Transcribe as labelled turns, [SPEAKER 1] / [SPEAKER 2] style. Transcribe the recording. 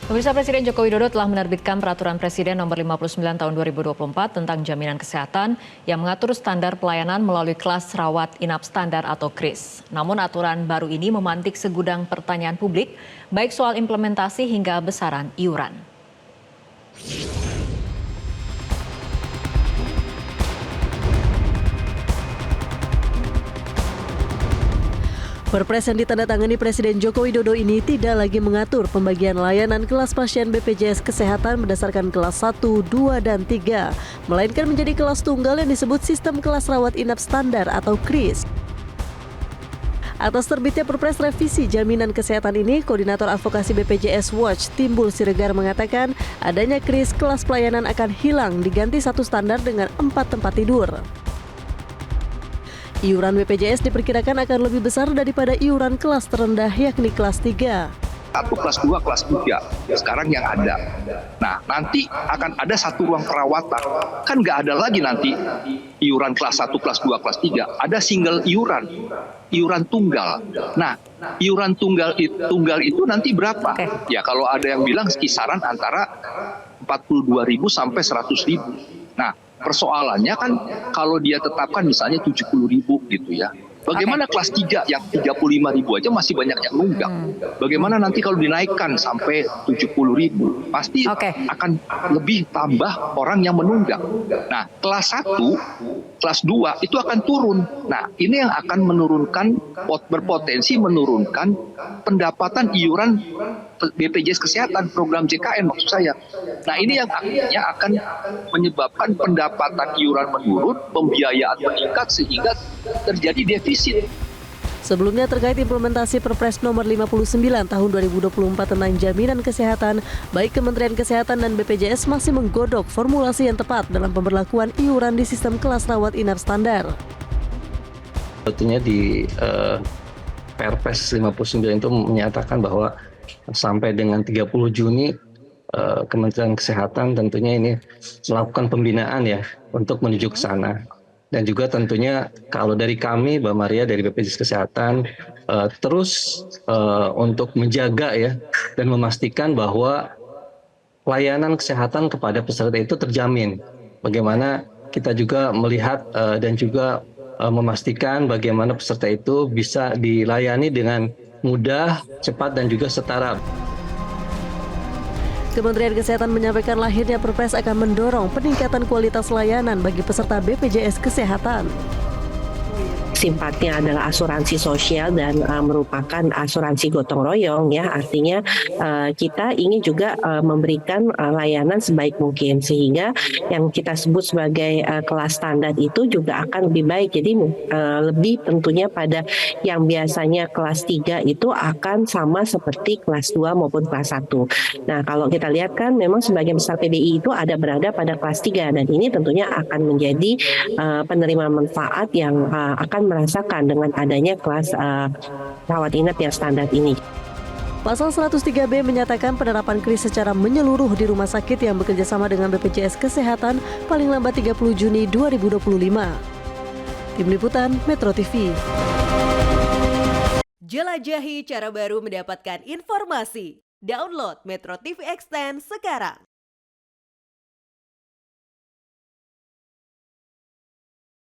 [SPEAKER 1] Pemirsa, Presiden Joko Widodo telah menerbitkan Peraturan Presiden Nomor 59 Tahun 2024 tentang jaminan kesehatan yang mengatur standar pelayanan melalui kelas rawat inap standar atau KRIS. Namun aturan baru ini memantik segudang pertanyaan publik, baik soal implementasi hingga besaran iuran.
[SPEAKER 2] Perpres yang ditandatangani Presiden Joko Widodo ini tidak lagi mengatur pembagian layanan kelas pasien BPJS Kesehatan berdasarkan kelas 1, 2, dan 3, melainkan menjadi kelas tunggal yang disebut Sistem Kelas Rawat Inap Standar atau KRIS. Atas terbitnya Perpres revisi jaminan kesehatan ini, Koordinator Advokasi BPJS Watch Timbul Siregar mengatakan adanya KRIS kelas pelayanan akan hilang diganti satu standar dengan 4 tempat tidur. Iuran BPJS diperkirakan akan lebih besar daripada iuran kelas terendah yakni kelas 3.
[SPEAKER 3] Satu kelas 2, kelas 3, sekarang yang ada. Nah, nanti akan ada satu ruang perawatan. Kan nggak ada lagi nanti iuran kelas 1, kelas 2, kelas 3. Ada single iuran tunggal. Nah, iuran tunggal itu nanti berapa? Ya, kalau ada yang bilang kisaran antara 42.000 sampai 100.000. Nah, persoalannya kan kalau dia tetapkan misalnya 70.000 gitu ya. Bagaimana kelas 3 yang 35.000 aja masih banyak yang nunggak. Bagaimana nanti kalau dinaikkan sampai 70.000? Pasti akan lebih tambah orang yang menunggak. Nah, kelas 1, kelas 2 itu akan turun. Nah, ini yang akan berpotensi menurunkan pendapatan iuran BPJS Kesehatan, program JKN maksud saya. Nah, ini yang akhirnya akan menyebabkan pendapatan iuran menurun, pembiayaan meningkat sehingga terjadi defisit.
[SPEAKER 2] Sebelumnya terkait implementasi Perpres Nomor 59 Tahun 2024 tentang jaminan kesehatan, baik Kementerian Kesehatan dan BPJS masih menggodok formulasi yang tepat dalam pemberlakuan iuran di sistem kelas rawat inap standar.
[SPEAKER 4] Tentunya di Perpres 59 itu menyatakan bahwa sampai dengan 30 Juni Kementerian Kesehatan tentunya ini melakukan pembinaan ya untuk menuju ke sana. Dan juga tentunya kalau dari kami, Mbak Maria dari BPJS Kesehatan terus untuk menjaga ya dan memastikan bahwa pelayanan kesehatan kepada peserta itu terjamin. Bagaimana kita juga melihat dan juga memastikan bagaimana peserta itu bisa dilayani dengan mudah, cepat, dan juga setara.
[SPEAKER 2] Kementerian Kesehatan menyampaikan lahirnya Perpres akan mendorong peningkatan kualitas layanan bagi peserta BPJS Kesehatan.
[SPEAKER 5] Sifatnya adalah asuransi sosial dan merupakan asuransi gotong royong ya, artinya kita ingin juga memberikan layanan sebaik mungkin sehingga yang kita sebut sebagai kelas standar itu juga akan lebih baik. Jadi lebih tentunya pada yang biasanya kelas 3 itu akan sama seperti kelas 2 maupun kelas 1. Nah, kalau kita lihat kan memang sebagian besar PBI itu berada pada kelas 3 dan ini tentunya akan menjadi penerima manfaat yang akan merasakan dengan adanya kelas rawat inap yang standar ini.
[SPEAKER 2] Pasal 103B menyatakan penerapan KRIS secara menyeluruh di rumah sakit yang bekerja sama dengan BPJS Kesehatan paling lambat 30 Juni 2025. Tim Liputan Metro TV.
[SPEAKER 6] Jelajahi cara baru mendapatkan informasi. Download Metro TV Extend sekarang.